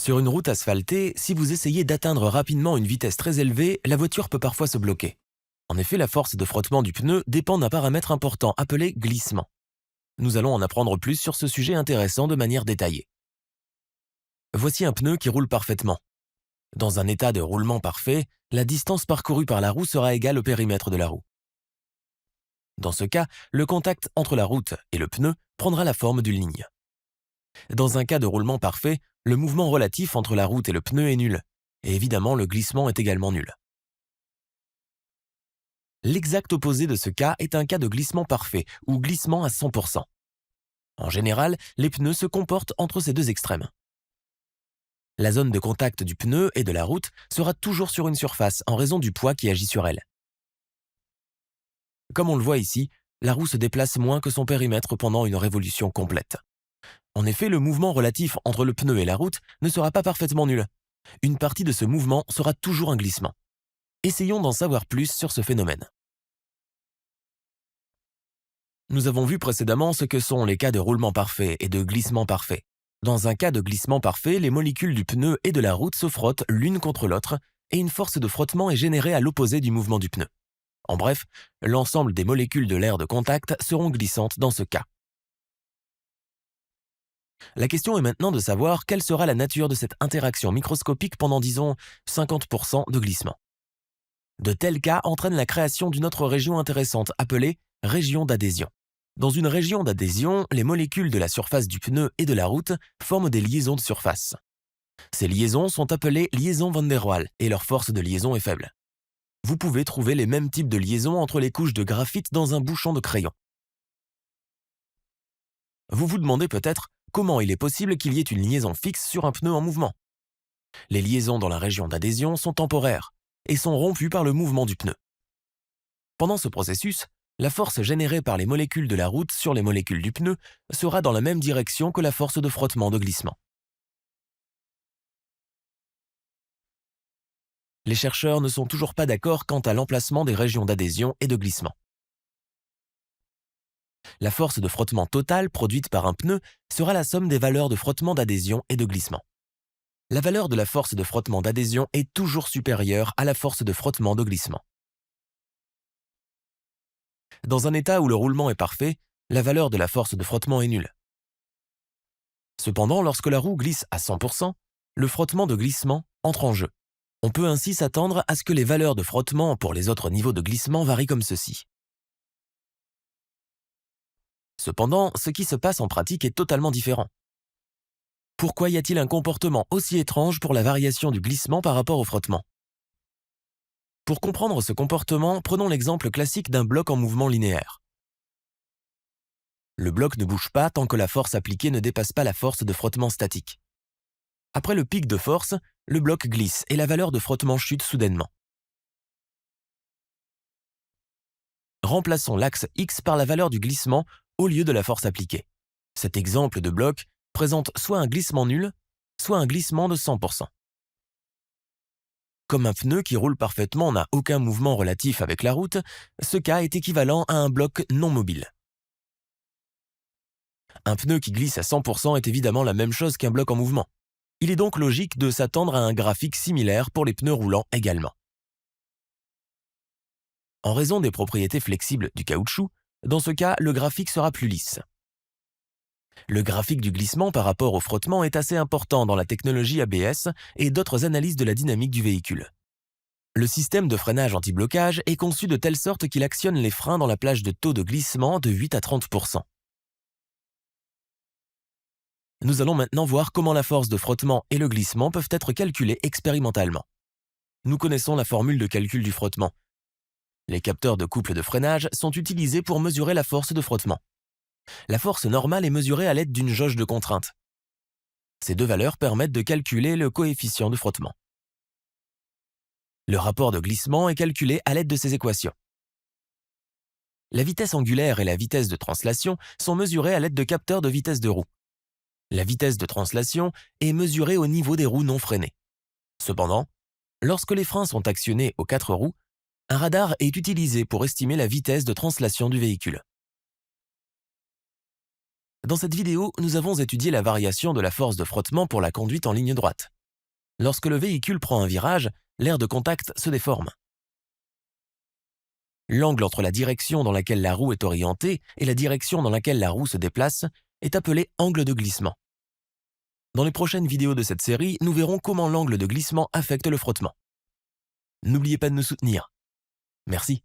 Sur une route asphaltée, si vous essayez d'atteindre rapidement une vitesse très élevée, la voiture peut parfois se bloquer. En effet, la force de frottement du pneu dépend d'un paramètre important appelé glissement. Nous allons en apprendre plus sur ce sujet intéressant de manière détaillée. Voici un pneu qui roule parfaitement. Dans un état de roulement parfait, la distance parcourue par la roue sera égale au périmètre de la roue. Dans ce cas, le contact entre la route et le pneu prendra la forme d'une ligne. Dans un cas de roulement parfait, le mouvement relatif entre la route et le pneu est nul, et évidemment le glissement est également nul. L'exact opposé de ce cas est un cas de glissement parfait, ou glissement à 100%. En général, les pneus se comportent entre ces deux extrêmes. La zone de contact du pneu et de la route sera toujours sur une surface en raison du poids qui agit sur elle. Comme on le voit ici, la roue se déplace moins que son périmètre pendant une révolution complète. En effet, le mouvement relatif entre le pneu et la route ne sera pas parfaitement nul. Une partie de ce mouvement sera toujours un glissement. Essayons d'en savoir plus sur ce phénomène. Nous avons vu précédemment ce que sont les cas de roulement parfait et de glissement parfait. Dans un cas de glissement parfait, les molécules du pneu et de la route se frottent l'une contre l'autre et une force de frottement est générée à l'opposé du mouvement du pneu. En bref, l'ensemble des molécules de l'air de contact seront glissantes dans ce cas. La question est maintenant de savoir quelle sera la nature de cette interaction microscopique pendant, disons, 50% de glissement. De tels cas entraînent la création d'une autre région intéressante appelée région d'adhésion. Dans une région d'adhésion, les molécules de la surface du pneu et de la route forment des liaisons de surface. Ces liaisons sont appelées liaisons van der Waals et leur force de liaison est faible. Vous pouvez trouver les mêmes types de liaisons entre les couches de graphite dans un bouchon de crayon. Vous vous demandez peut-être comment il est possible qu'il y ait une liaison fixe sur un pneu en mouvement. Les liaisons dans la région d'adhésion sont temporaires et sont rompues par le mouvement du pneu. Pendant ce processus, la force générée par les molécules de la route sur les molécules du pneu sera dans la même direction que la force de frottement de glissement. Les chercheurs ne sont toujours pas d'accord quant à l'emplacement des régions d'adhésion et de glissement. La force de frottement totale produite par un pneu sera la somme des valeurs de frottement d'adhésion et de glissement. La valeur de la force de frottement d'adhésion est toujours supérieure à la force de frottement de glissement. Dans un état où le roulement est parfait, la valeur de la force de frottement est nulle. Cependant, lorsque la roue glisse à 100%, le frottement de glissement entre en jeu. On peut ainsi s'attendre à ce que les valeurs de frottement pour les autres niveaux de glissement varient comme ceci. Cependant, ce qui se passe en pratique est totalement différent. Pourquoi y a-t-il un comportement aussi étrange pour la variation du glissement par rapport au frottement? Pour comprendre ce comportement, prenons l'exemple classique d'un bloc en mouvement linéaire. Le bloc ne bouge pas tant que la force appliquée ne dépasse pas la force de frottement statique. Après le pic de force, le bloc glisse et la valeur de frottement chute soudainement. Remplaçons l'axe X par la valeur du glissement au lieu de la force appliquée. Cet exemple de bloc présente soit un glissement nul, soit un glissement de 100%. Comme un pneu qui roule parfaitement n'a aucun mouvement relatif avec la route, ce cas est équivalent à un bloc non mobile. Un pneu qui glisse à 100% est évidemment la même chose qu'un bloc en mouvement. Il est donc logique de s'attendre à un graphique similaire pour les pneus roulants également. En raison des propriétés flexibles du caoutchouc, dans ce cas, le graphique sera plus lisse. Le graphique du glissement par rapport au frottement est assez important dans la technologie ABS et d'autres analyses de la dynamique du véhicule. Le système de freinage anti-blocage est conçu de telle sorte qu'il actionne les freins dans la plage de taux de glissement de 8 à 30%. Nous allons maintenant voir comment la force de frottement et le glissement peuvent être calculés expérimentalement. Nous connaissons la formule de calcul du frottement. Les capteurs de couple de freinage sont utilisés pour mesurer la force de frottement. La force normale est mesurée à l'aide d'une jauge de contrainte. Ces deux valeurs permettent de calculer le coefficient de frottement. Le rapport de glissement est calculé à l'aide de ces équations. La vitesse angulaire et la vitesse de translation sont mesurées à l'aide de capteurs de vitesse de roue. La vitesse de translation est mesurée au niveau des roues non freinées. Cependant, lorsque les freins sont actionnés aux 4 roues, un radar est utilisé pour estimer la vitesse de translation du véhicule. Dans cette vidéo, nous avons étudié la variation de la force de frottement pour la conduite en ligne droite. Lorsque le véhicule prend un virage, l'aire de contact se déforme. L'angle entre la direction dans laquelle la roue est orientée et la direction dans laquelle la roue se déplace est appelé angle de glissement. Dans les prochaines vidéos de cette série, nous verrons comment l'angle de glissement affecte le frottement. N'oubliez pas de nous soutenir. Merci.